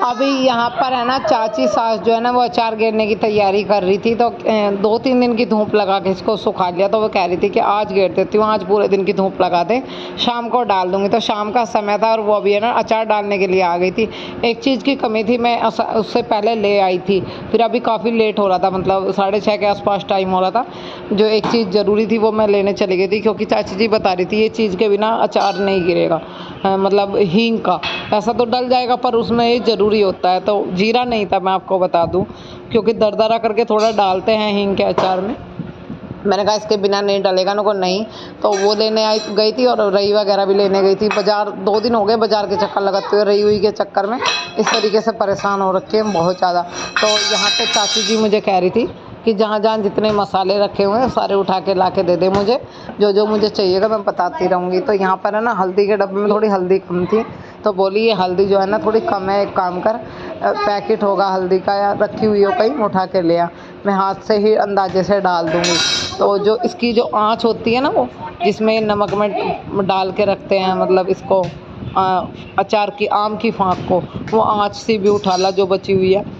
अभी यहाँ पर है ना चाची सास जो है ना वो अचार घेरने की तैयारी कर रही थी, तो 2-3 दिन की धूप लगा के इसको सुखा लिया। तो वो कह रही थी कि आज घेर देती हूँ, आज पूरे दिन की धूप लगा दे, शाम को डाल दूँगी। तो शाम का समय था और वो अभी है ना अचार डालने के लिए आ गई थी। एक चीज़ की कमी थी, मैं उससे पहले ले आई थी, फिर अभी काफ़ी लेट हो रहा था, मतलब 6:30 के आसपास टाइम हो रहा था। जो एक चीज़ ज़रूरी थी वो मैं लेने चली गई थी, क्योंकि चाची जी बता रही थी ये चीज़ के बिना अचार नहीं गिरेगा। मतलब हींग का ऐसा तो डल जाएगा, पर उसमें ये ज़रूरी होता है। तो जीरा नहीं था, मैं आपको बता दूं, क्योंकि दरदरा करके थोड़ा डालते हैं हींग के अचार में। मैंने कहा इसके बिना नहीं डलेगा ना, को नहीं। तो वो लेने आई गई थी, और रई वगैरह भी लेने गई थी बाज़ार। 2 दिन हो गए बाज़ार के चक्कर लगाते हुए, रई हुई के चक्कर में इस तरीके से परेशान हो रखे हैं बहुत ज़्यादा। तो यहाँ पे चाची जी मुझे कह रही थी कि जहाँ जहाँ जितने मसाले रखे हुए हैं सारे उठा के ला के दे दे मुझे, जो जो मुझे चाहिएगा मैं बताती रहूँगी। तो यहाँ पर है ना हल्दी के डब्बे में थोड़ी हल्दी कम थी, तो बोली ये हल्दी जो है ना थोड़ी कम है, एक काम कर, पैकेट होगा हल्दी का या रखी हुई हो कहीं, उठा के ले आ, मैं हाथ से ही अंदाजे से डाल दूँगी। तो जो इसकी जो आँच होती है ना, वो जिसमें नमक में डाल के रखते हैं, मतलब इसको अचार की आम की फाँक को, वो आँच से भी उठा ला जो बची हुई है।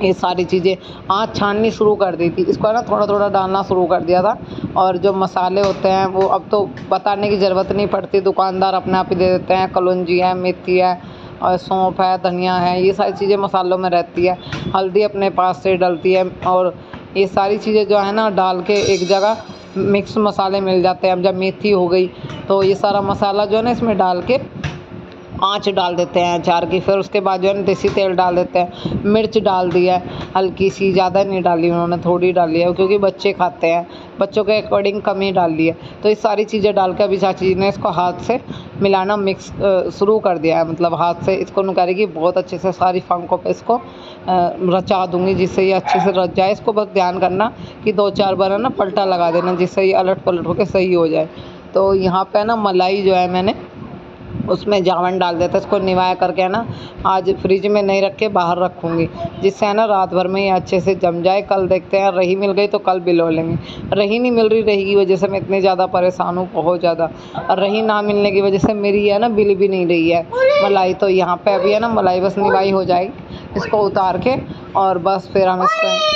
ये सारी चीज़ें आँच छाननी शुरू कर दी थी, इसको है ना थोड़ा थोड़ा डालना शुरू कर दिया था। और जो मसाले होते हैं वो अब तो बताने की ज़रूरत नहीं पड़ती, दुकानदार अपने आप ही दे देते हैं। कलौंजी है, मेथी है, और सौंफ है, धनिया है, ये सारी चीज़ें मसालों में रहती है। हल्दी अपने पास से डलती है, और ये सारी चीज़ें जो है ना डाल के एक जगह मिक्स मसाले मिल जाते हैं। अब जब मेथी हो गई तो ये सारा मसाला जो है ना इसमें डाल के आँच डाल देते हैं अचार की। फिर उसके बाद जो है ना देसी तेल डाल देते हैं, मिर्च डाल दी है हल्की सी, ज़्यादा नहीं डाली उन्होंने, थोड़ी डाली है क्योंकि बच्चे खाते हैं, बच्चों के अकॉर्डिंग कम ही डाल दी है। तो ये सारी चीज़ें डाल के अभी चाची जी ने इसको हाथ से मिलाना मिक्स शुरू कर दिया है, मतलब हाथ से इसको करेगी बहुत अच्छे से, सारी फांकों पे इसको रचा दूँगी जिससे ये अच्छे से रच जाए। इसको बस ध्यान करना कि 2-4 बार है ना पलटा लगा देना जिससे ये अलट पलट होकर सही हो जाए। तो यहाँ पे ना मलाई जो है मैंने उसमें जावन डाल देता, इसको निवाया करके है ना आज फ्रिज में नहीं रख के बाहर रखूँगी, जिससे है ना रात भर में ये अच्छे से जम जाए। कल देखते हैं, रही मिल गई तो कल बिलो लेंगे। रही नहीं मिल रही, रही की वजह से मैं इतनी ज़्यादा परेशान हूँ, बहुत ज़्यादा। और रही ना मिलने की वजह से मेरी है ना बिल भी नहीं रही है मलाई। तो यहाँ पे अभी है ना मलाई बस निवाई हो जाएगी, इसको उतार के और बस फिर हम इसमें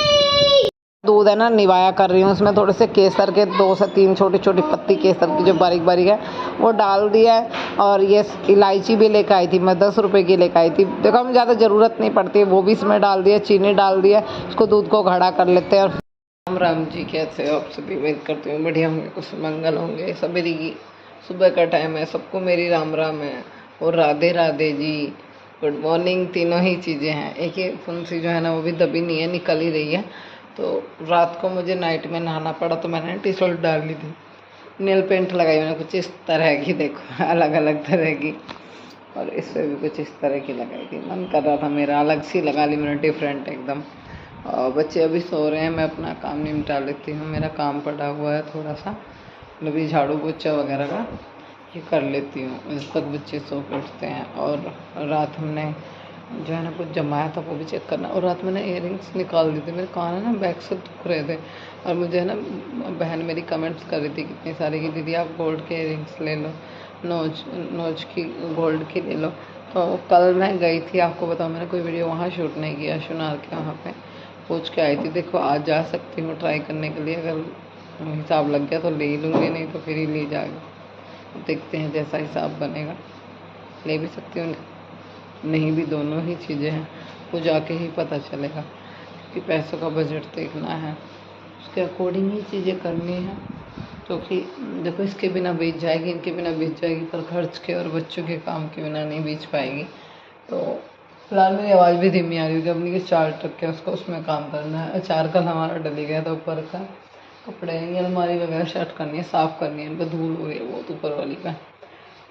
दूध है ना निवाया कर रही हूँ। इसमें थोड़े से केसर के 2 से 3 छोटी छोटी पत्ती केसर की जो बारीक बारीक है वो डाल दिया है। और ये इलायची भी लेकर आई थी मैं, 10 रुपए की लेकर आई थी। देखो हमें ज़्यादा ज़रूरत नहीं पड़ती है, वो भी इसमें डाल दिया, चीनी डाल दिया, उसको दूध को गाढ़ा कर लेते हैं। और राम राम जी, कैसे हो आप सभी? उम्मीद करती हूँ बढ़िया होंगे, कुछ मंगल होंगे। सवेरे की सुबह का टाइम है, सबको मेरी राम राम है और राधे राधे जी, गुड मॉर्निंग। तीनों ही चीज़ें हैं। एक ये फुंसी जो है ना वो भी दबी नहीं है, निकल ही रही है। तो रात को मुझे नाइट में नहाना पड़ा तो मैंने टी शर्ट डाल ली थी, नेल पेंट लगाई मैंने कुछ इस तरह की, देखो अलग अलग तरह की, और इस पर भी कुछ इस तरह की लगाई थी। मन कर रहा था मेरा अलग सी लगा ली मैंने, डिफरेंट एकदम। और बच्चे अभी सो रहे हैं, मैं अपना काम निपटा लेती हूँ। मेरा काम पड़ा हुआ है थोड़ा सा, अभी झाड़ू पोछा वगैरह का ये कर लेती हूँ जब तक बच्चे सो के उठते हैं। और रात हमने जो है ना कुछ जमाया था वो भी चेक करना। और रात मैंने इयररिंग्स निकाल दी थी, मेरे कान है ना बैक से दुख रहे थे। और मुझे है ना बहन मेरी कमेंट्स कर रही थी कितनी सारी कि दीदी आप गोल्ड के इयररिंग्स ले लो, नोज की गोल्ड की ले लो। तो कल मैं गई थी, आपको बताऊँ मैंने कोई वीडियो वहाँ शूट नहीं किया, सुनार के वहाँ पे पूछ के आई थी। देखो आज जा सकती हूँ ट्राई करने के लिए, अगर हिसाब लग गया तो ले ही लूँगी, नहीं तो फिर ही ले जाएगा। देखते हैं जैसा हिसाब बनेगा, ले भी सकती हूँ, नहीं भी, दोनों ही चीज़ें हैं, वो जाके ही पता चलेगा। क्योंकि पैसों का बजट देखना है, उसके अकॉर्डिंग ही चीज़ें करनी है। क्योंकि देखो इसके बिना बीत जाएगी, इनके बिना बीत जाएगी, पर खर्च के और बच्चों के काम के बिना नहीं बीत पाएगी। तो फिलहाल मेरी आवाज़ भी धीमी आ रही है, अपनी के 4 ट्रक है उसको, उसमें काम करना है। अचार कल हमारा डली गया था ऊपर का, कपड़े ये अलमारी वगैरह शर्ट करनी है, साफ़ करनी है, इन पर धूल हो रही है बहुत ऊपर वाली का,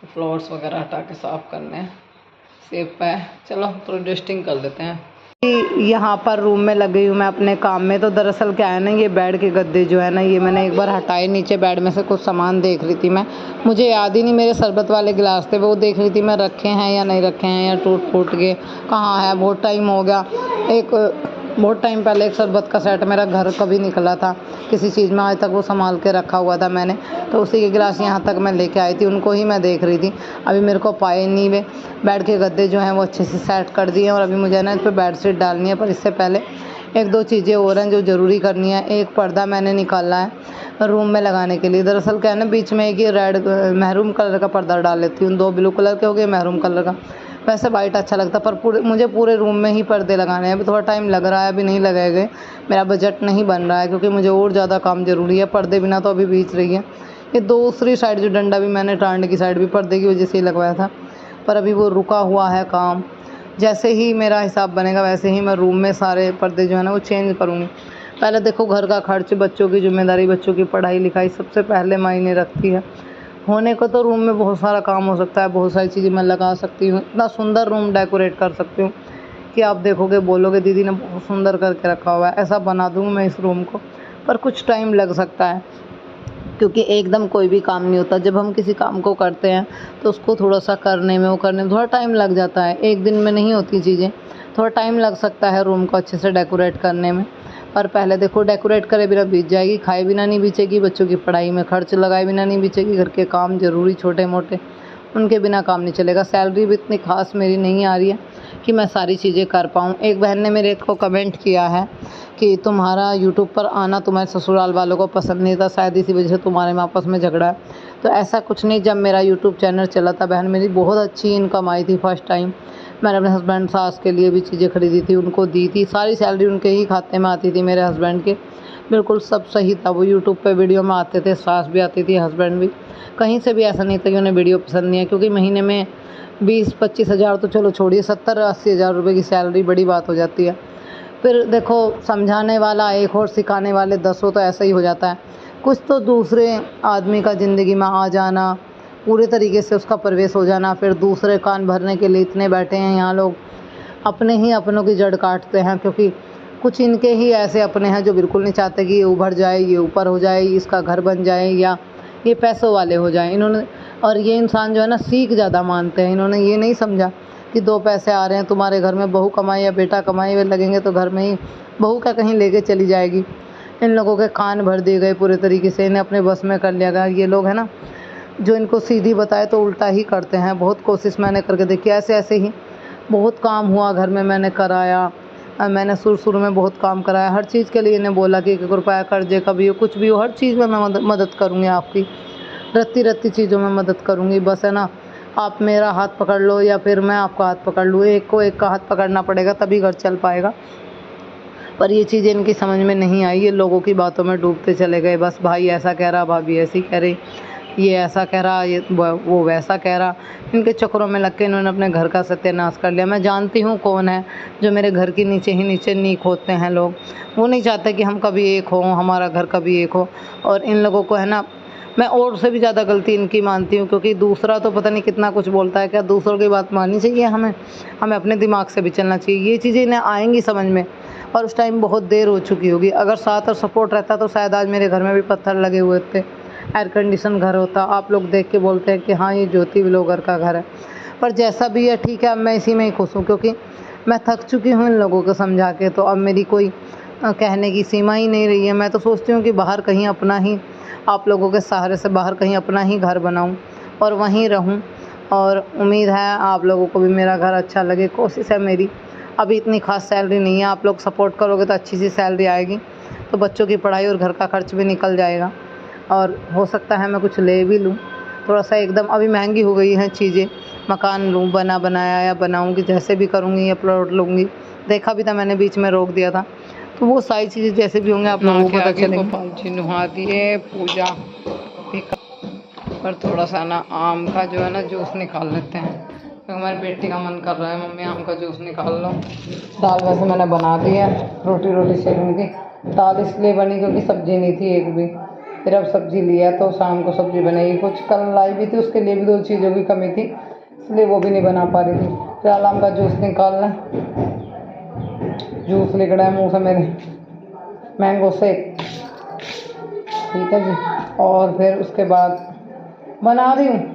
फ्लोर्स वगैरह हटा के साफ़ करने हैं। सेफ है, चलो थोड़ी डस्टिंग कर लेते हैं। यहाँ पर रूम में लगी हूँ मैं अपने काम में। तो दरअसल क्या है ना, ये बेड के गद्दे जो है ना ये मैंने एक बार हटाए, नीचे बेड में से कुछ सामान देख रही थी मैं, मुझे याद ही नहीं, मेरे शरबत वाले गिलास थे वो देख रही थी मैं, रखे हैं या नहीं रखे हैं, या टूट फूट के कहाँ है। बहुत टाइम हो गया, बहुत टाइम पहले एक शरबत का सेट मेरा घर कभी निकला था, किसी चीज़ में, आज तक वो संभाल के रखा हुआ था मैंने, तो उसी के गिलास यहाँ तक मैं लेके आई थी, उनको ही मैं देख रही थी। अभी मेरे को पाए नहीं वे। बेड के गद्दे जो हैं वो अच्छे से सेट कर दिए हैं और अभी मुझे ना इस पर बेडशीट डालनी है, पर इससे पहले एक दो चीज़ें और हैं जो ज़रूरी करनी है। एक पर्दा मैंने निकाला है रूम में लगाने के लिए। दरअसल क्या है ना, बीच में एक ही रेड महरून कलर का पर्दा डाल लेती हूँ, 2 ब्लू कलर के हो गए, महरून कलर का। वैसे वाइट अच्छा लगता, पर मुझे पूरे रूम में ही पर्दे लगाने हैं। अभी थोड़ा टाइम लग रहा है, अभी नहीं लगाए, मेरा बजट नहीं बन रहा है, क्योंकि मुझे और ज़्यादा काम ज़रूरी है। पर्दे बिना तो अभी बीच रही है। ये दूसरी साइड जो डंडा भी मैंने टांड की साइड भी पर्दे की वजह से ही लगवाया था, पर अभी वो रुका हुआ है काम। जैसे ही मेरा हिसाब बनेगा वैसे ही मैं रूम में सारे पर्दे जो है ना वो चेंज करूँगी। पहले देखो, घर का खर्च, बच्चों की जिम्मेदारी, बच्चों की पढ़ाई लिखाई सबसे पहले मायने रखती है। होने को तो रूम में बहुत सारा काम हो सकता है, बहुत सारी चीज़ें मैं लगा सकती हूँ, इतना सुंदर रूम डेकोरेट कर सकती हूँ कि आप देखोगे, बोलोगे दीदी ने बहुत सुंदर करके रखा हुआ है। ऐसा बना दूँ मैं इस रूम को, पर कुछ टाइम लग सकता है, क्योंकि एकदम कोई भी काम नहीं होता। जब हम किसी काम को करते हैं तो उसको थोड़ा सा करने में, वो करने में थोड़ा टाइम लग जाता है। एक दिन में नहीं होती चीज़ें, थोड़ा टाइम लग सकता है रूम को अच्छे से डेकोरेट करने में। पर पहले देखो, डेकोरेट करे बिना बीत जाएगी, खाए बिना नहीं बीचेगी, बच्चों की पढ़ाई में खर्च लगाए बिना नहीं बीचेगी, घर के काम ज़रूरी छोटे मोटे, उनके बिना काम नहीं चलेगा। सैलरी भी इतनी खास मेरी नहीं आ रही है कि मैं सारी चीज़ें कर पाऊँ। एक बहन ने मेरे को कमेंट किया है कि तुम्हारा यूट्यूब पर आना तुम्हारे ससुराल वालों को पसंद नहीं था, शायद इसी वजह से तुम्हारे में आपस में झगड़ा है। तो ऐसा कुछ नहीं, जब मेरा यूट्यूब चैनल चला था, बहन मेरी बहुत अच्छी इनकम आई थी। फर्स्ट टाइम मैंने अपने हस्बैंड सास के लिए भी चीज़ें खरीदी थी, उनको दी थी, सारी सैलरी उनके ही खाते में आती थी, मेरे हस्बैंड के। बिल्कुल सब सही था। वो यूट्यूब पे वीडियो में आते थे, सास भी आती थी, हस्बैंड भी। कहीं से भी ऐसा नहीं था कि उन्हें वीडियो पसंद नहीं है, क्योंकि महीने में 20-25 हज़ार तो चलो छोड़िए, 70-80 हज़ार रुपये की सैलरी बड़ी बात हो जाती है। फिर देखो, समझाने वाला एक और सिखाने वाले 10 हो, तो ऐसा ही हो जाता है। कुछ तो दूसरे आदमी का ज़िंदगी में आ जाना, पूरे तरीके से उसका प्रवेश हो जाना, फिर दूसरे कान भरने के लिए इतने बैठे हैं यहाँ लोग, अपने ही अपनों की जड़ काटते हैं। क्योंकि कुछ इनके ही ऐसे अपने हैं जो बिल्कुल नहीं चाहते कि ये उभर जाए, ये ऊपर हो जाए, इसका घर बन जाए, या ये पैसों वाले हो जाएं। इन्होंने, और ये इंसान जो है ना, सीख ज़्यादा मानते हैं। इन्होंने ये नहीं समझा कि 2 पैसे आ रहे हैं तुम्हारे घर में, बहू कमाए या बेटा कमाए हुए लगेंगे तो घर में ही बहू क्या कहीं लेके चली जाएगी। इन लोगों के कान भर दिए गए पूरे तरीके से, इन्हें अपने बस में कर लिया गया। ये लोग हैं ना, जो इनको सीधी बताए तो उल्टा ही करते हैं। बहुत कोशिश मैंने करके देखी, ऐसे ऐसे ही बहुत काम हुआ घर में, मैंने कराया। मैंने शुरू में बहुत काम कराया, हर चीज़ के लिए इन्हें बोला कि 1 रुपया कर्जे का भी हो, कुछ भी हो, हर चीज़ में मैं मदद करूँगी आपकी, रत्ती रत्ती चीज़ों में मदद करूँगी। बस है ना, आप मेरा हाथ पकड़ लो या फिर मैं आपका हाथ पकड़ लूँ, एक को एक का हाथ पकड़ना पड़ेगा, तभी घर चल पाएगा। पर ये चीज़ें इनकी समझ में नहीं आई, ये लोगों की बातों में डूबते चले गए। बस भाई ऐसा कह रहा, भाभी ऐसी कह रही, ये ऐसा कह रहा, ये वो वैसा कह रहा। इनके चक्करों में लग के इन्होंने अपने घर का सत्यानाश कर लिया। मैं जानती हूँ कौन है जो मेरे घर के नीचे ही नीचे नींव खोदते हैं लोग। वो नहीं चाहते कि हम कभी एक हों, हमारा घर कभी एक हो। और इन लोगों को है ना, मैं और से भी ज़्यादा गलती इनकी मानती हूँ, क्योंकि दूसरा तो पता नहीं कितना कुछ बोलता है। क्या दूसरों की बात माननी चाहिए हमें? हमें अपने दिमाग से भी चलना चाहिए। ये चीज़ें इन्हें आएंगी समझ में, और उस टाइम बहुत देर हो चुकी होगी। अगर साथ और सपोर्ट रहता तो शायद आज मेरे घर में भी पत्थर लगे हुए थे, एयर कंडीशन घर होता। आप लोग देख के बोलते हैं कि हाँ, ये ज्योति व्लॉगर का घर है। पर जैसा भी है ठीक है, अब मैं इसी में ही खुश हूँ, क्योंकि मैं थक चुकी हूँ इन लोगों को समझा के। तो अब मेरी कोई कहने की सीमा ही नहीं रही है। मैं तो सोचती हूँ कि बाहर कहीं अपना ही, आप लोगों के सहारे से बाहर कहीं अपना ही घर बनाऊँ और वहीं रहूँ। और उम्मीद है आप लोगों को भी मेरा घर अच्छा लगे, कोशिश है मेरी। अभी इतनी खास सैलरी नहीं है, आप लोग सपोर्ट करोगे तो अच्छी सी सैलरी आएगी, तो बच्चों की पढ़ाई और घर का खर्च भी निकल जाएगा। और हो सकता है मैं कुछ ले भी लूँ थोड़ा सा। एकदम अभी महंगी हो गई हैं चीज़ें, मकान लूँ बना बनाया या बनाऊँगी, जैसे भी करूँगी, या प्लॉट लूँगी। देखा भी था मैंने, बीच में रोक दिया था। तो वो सारी चीज़ें जैसे भी होंगे आप लोगों को पता चलेंगे। गोपाल जी नुहा दिए, पूजा भी पर थोड़ा सा ना आम का जो है ना जूस निकाल लेते हैं, तो हमारी बेटी का मन कर रहा है, मम्मी आम का जूस निकाल लो। दाल वैसे मैंने बना दी है, रोटी सेकूँगी। दाल इसलिए बनी क्योंकि सब्ज़ी नहीं थी एक भी, फिर अब सब्ज़ी लिया तो शाम को सब्ज़ी बनेगी। कुछ कल लाई भी थी, उसके लिए भी 2 चीज़ों की कमी थी, इसलिए वो भी नहीं बना पा रही थी। फिलहाल आम का जूस निकाल लें। जूस लिख रहा है मुँह से मेरे, मैंगो शेक, ठीक है जी। और फिर उसके बाद बना रही हूँ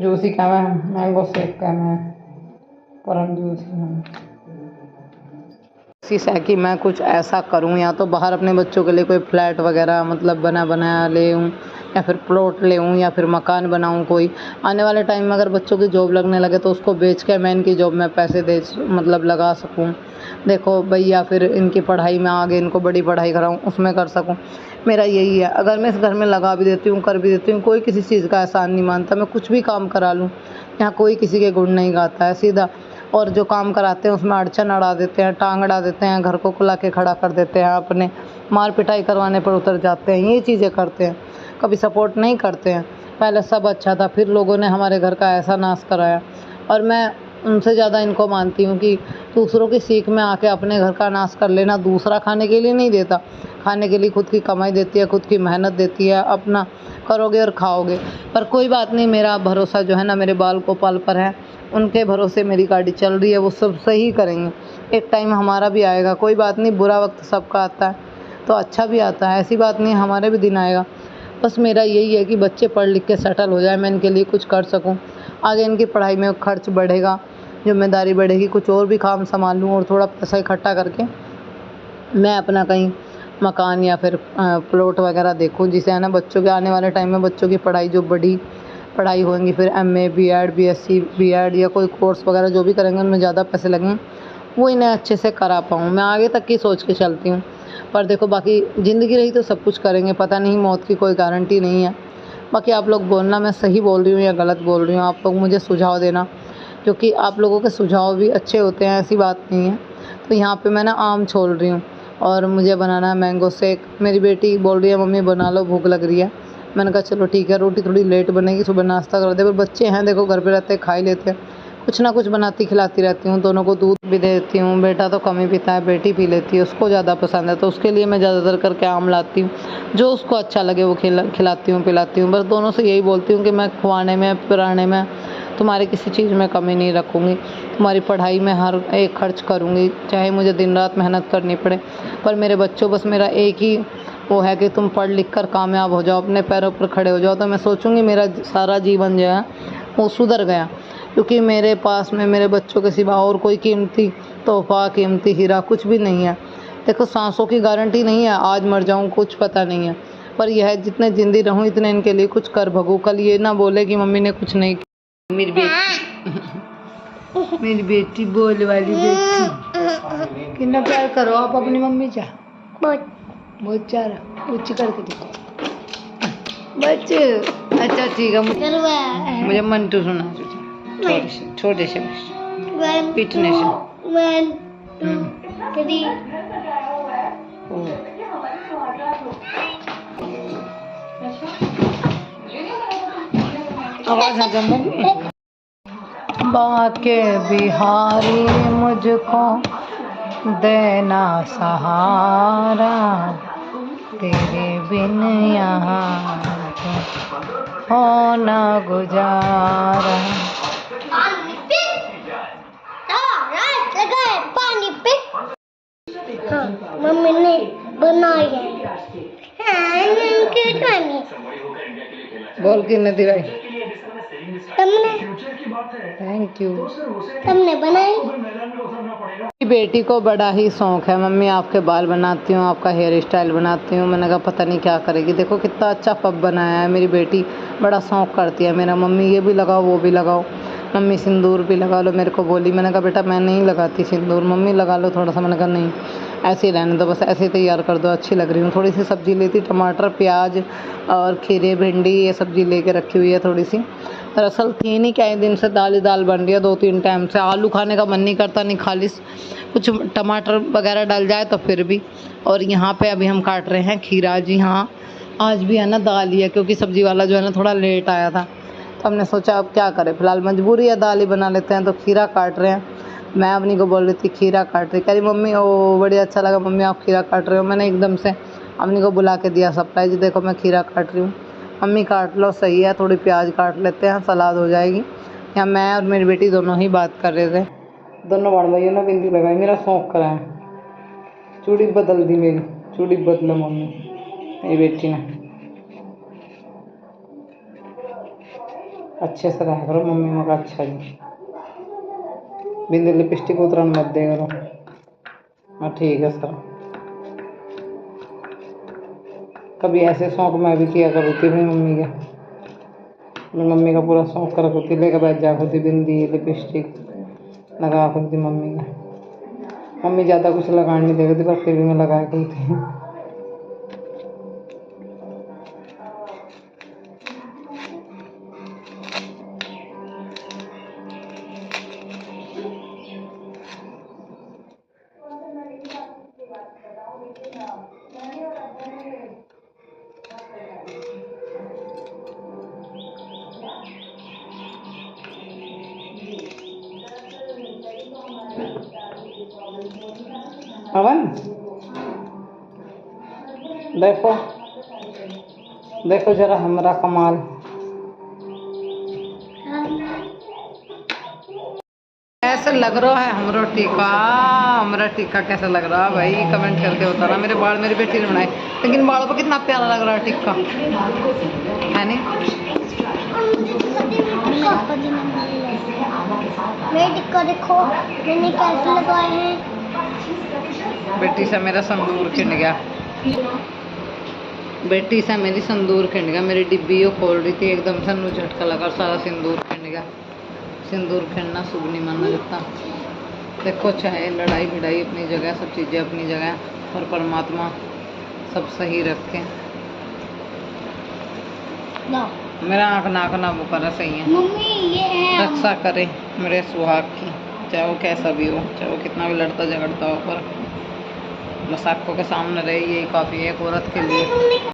जूस ही कहना है, मैंगो शेक कहना है, पर हम जूस ही कोशिश है कि मैं कुछ ऐसा करूं, या तो बाहर अपने बच्चों के लिए कोई फ्लैट वगैरह मतलब बना बनाया ले हूँ, या फिर प्लॉट ले हूँ, या फिर मकान बनाऊं कोई। आने वाले टाइम में अगर बच्चों की जॉब लगने लगे तो उसको बेच के मैं इनकी जॉब में पैसे दे मतलब लगा सकूं। देखो भाई, या फिर इनकी पढ़ाई में आगे इनको बड़ी पढ़ाई कराऊं, उसमें कर सकूं। मेरा यही है। अगर मैं इस घर में लगा भी देती हूँ, कर भी देती हूँ, कोई किसी चीज़ का एहसान नहीं मानता। मैं कुछ भी काम करा लूँ, यहाँ कोई किसी के गुण नहीं गाता है, सीधा। और जो काम कराते हैं उसमें अड़चन अड़ा देते हैं, टांग अड़ा देते हैं, घर को कुला के खड़ा कर देते हैं, अपने मार पिटाई करवाने पर उतर जाते हैं, ये चीज़ें करते हैं, कभी सपोर्ट नहीं करते हैं। पहले सब अच्छा था, फिर लोगों ने हमारे घर का ऐसा नाश कराया। और मैं उनसे ज़्यादा इनको मानती हूँ कि दूसरों की सीख में आके अपने घर का नाश कर लेना। दूसरा खाने के लिए नहीं देता, खाने के लिए खुद की कमाई देती है, खुद की मेहनत देती है, अपना करोगे और खाओगे। पर कोई बात नहीं, मेरा भरोसा जो है ना मेरे बाल गोपाल पर है, उनके भरोसे मेरी गाड़ी चल रही है, वो सब सही करेंगे। एक टाइम हमारा भी आएगा, कोई बात नहीं, बुरा वक्त सबका आता है तो अच्छा भी आता है, ऐसी बात नहीं, हमारे भी दिन आएगा। बस मेरा यही है कि बच्चे पढ़ लिख के सेटल हो जाए, मैं इनके लिए कुछ कर सकूँ। आगे इनकी पढ़ाई में खर्च बढ़ेगा, जिम्मेदारी बढ़ेगी, कुछ और भी काम संभाल लूँ और थोड़ा पैसा इकट्ठा करके मैं अपना कहीं मकान या फिर प्लॉट वगैरह देखूँ, जिसे है ना बच्चों के आने वाले टाइम में बच्चों की पढ़ाई जो बड़ी पढ़ाई होंगी, फिर एमए, बीएड, बीएससी, बीएड या कोई कोर्स वगैरह जो भी करेंगे उनमें ज़्यादा पैसे लगेंगे, वो इन्हें अच्छे से करा पाऊँ। मैं आगे तक की सोच के चलती हूँ। पर देखो, बाकी ज़िंदगी रही तो सब कुछ करेंगे, पता नहीं, मौत की कोई गारंटी नहीं है। बाकी आप लोग बोलना मैं सही बोल रही हूँ या गलत बोल रही हूँ, आप लोग मुझे सुझाव देना, क्योंकि आप लोगों के सुझाव भी अच्छे होते हैं, ऐसी बात नहीं है। तो यहाँ पे मैं ना आम छोल रही हूँ और मुझे बनाना है मैंगो शेक। मेरी बेटी बोल रही है मम्मी बना लो, भूख लग रही है। मैंने कहा चलो ठीक है, रोटी थोड़ी लेट बनेगी, सुबह नाश्ता कर दे। पर बच्चे हैं देखो, घर पे रहते हैं, खा ही लेते हैं। कुछ ना कुछ बनाती खिलाती रहती हूँ, दोनों को दूध भी देती हूँ। बेटा तो कम ही पीता है, बेटी पी लेती है, उसको ज़्यादा पसंद है, तो उसके लिए मैं ज़्यादातर करके आम लाती हूँ। जो उसको अच्छा लगे वो खिलाती हूँ, पिलाती हूँ। बस दोनों से यही बोलती हूँ कि मैं खुआने में, पिलाने में, तुम्हारी किसी चीज़ में कमी नहीं रखूँगी, तुम्हारी पढ़ाई में हर एक खर्च करूँगी, चाहे मुझे दिन रात मेहनत करनी पड़े। पर मेरे बच्चों, बस मेरा एक ही वो है कि तुम पढ़ लिख कर कामयाब हो जाओ, अपने पैरों पर खड़े हो जाओ, तो मैं सोचूंगी मेरा सारा जीवन जो है वो सुधर गया। क्योंकि मेरे पास में मेरे बच्चों के सिवा और कोई कीमती तोहफा, कीमती हीरा कुछ भी नहीं है। देखो, सांसों की गारंटी नहीं है, आज मर जाऊं कुछ पता नहीं है। पर यह है, जितने जिंदी रहूं इतने इनके लिए कुछ कर भगूं। कल ये ना बोले कि मम्मी ने कुछ नहीं किया। मेरी बेटी मेरी बेटी बोल वाली बेटी, कितना प्यार करो आप अपनी मम्मी से, बहुत चारा उच्च करके देखो बच्चे। अच्छा ठीक है, मुझे मंटू सुना, छोटे से पीटने से। 1 2 3 आवाज आ गई। बाके बिहारी मुझको देना सहारा, तेरे बिन यहाँ हो ना गुजारा। पानी पे मम्मी ने बनाया बोल के नदी भाई, तुमने, थैंक यू, तुमने बनाई। बेटी को बड़ा ही शौक है, मम्मी आपके बाल बनाती हूँ, आपका हेयर स्टाइल बनाती हूँ। मैंने कहा पता नहीं क्या करेगी, देखो कितना अच्छा पब बनाया है। मेरी बेटी बड़ा शौक करती है मेरा, मम्मी ये भी लगाओ वो भी लगाओ, मम्मी सिंदूर भी लगा लो, मेरे को बोली। मैंने कहा बेटा मैं नहीं लगाती सिंदूर, मम्मी लगा लो थोड़ा सा। मैंने कहा नहीं, ऐसे ही रहने दो, बस ऐसे ही तैयार कर दो, अच्छी लग रही हूँ। थोड़ी सी सब्ज़ी लेती, टमाटर, प्याज और खीरे, भिंडी, ये सब्ज़ी लेके रखी हुई है थोड़ी सी। दरअसल थी नहीं, क्या दिन से दाल ही दाल बन रही है 2-3 टाइम से। आलू खाने का मन नहीं करता, नहीं खालिस कुछ टमाटर वगैरह डल जाए तो फिर भी। और यहाँ पे अभी हम काट रहे हैं खीरा। जी हाँ, आज भी है ना दाल ही है, क्योंकि सब्ज़ी वाला जो है ना थोड़ा लेट आया था, तो हमने सोचा अब क्या करें, फिलहाल मजबूरी है, दाल ही बना लेते हैं। तो खीरा काट रहे हैं। मैं अपनी को बोल रही थी खीरा काट रही, कह रही मम्मी ओ बड़ी अच्छा लगा मम्मी आप खीरा काट रहे हो। मैंने एकदम से अपनी को बुला के दिया सरप्राइज, देखो मैं खीरा काट रही हूँ। मम्मी काट लो, सही है, थोड़ी प्याज काट लेते हैं, सलाद हो जाएगी। यहाँ मैं और मेरी बेटी दोनों ही बात कर रहे थे। दोनों बड़ भाइयों ने बिंदी लगाई, मेरा शौक कराया, चूड़ी बदल दी मेरी, चूड़ी बदलो मम्मी, मेरी बेटी ने। अच्छे से रहा करो मम्मी, मगर अच्छा जी, बिंदी लिपस्टिक उतरन मत दे करो। हाँ ठीक है सर। कभी ऐसे शौक मैं भी किया करूँ थी अपनी मम्मी के। मेरी मम्मी का पूरा शौक कर रखी थी, लेकर बैठ जा करती, बिंदी लिपस्टिक लगा करती मम्मी के। मम्मी ज़्यादा कुछ लगाने नहीं दे रही थी, पर फिर भी मैं लगाया करती थी। पवन देखो, देखो जरा हमारा कमाल। कैसे लग रहा है हमारा टीका कैसा लग रहा है भाई, कमेंट करके बताना। मेरे बाल मेरी बेटी ने बनाए, लेकिन बालों पर कितना प्यारा लग रहा है टिक्का, है नहीं? मेरे टिक्का देखो मैंने कैसे लगाए हैं। बेटी से मेरा संदूर खिंड गया, बेटी से मेरी संदूर खिंड गया। मेरी डिब्बी वो खोल रही थी, एकदम से नू झटका लगा, सारा सिंदूर खिंड गया। सिंदूर खिंडना शुभ नहीं माना जाता। देखो चाहे लड़ाई भिड़ाई अपनी जगह, सब चीज़ें अपनी जगह, और परमात्मा सब सही रखे। मेरा आँख नाक ना बुखारा सही है। मम्मी ये है रक्षा करे मेरे सुहाग की, चाहे वो कैसा भी हो, चाहे वो कितना भी लड़ता झगड़ता हो, पर बस आँखों के सामने रहे, यही काफ़ी है एक औरत के लिए।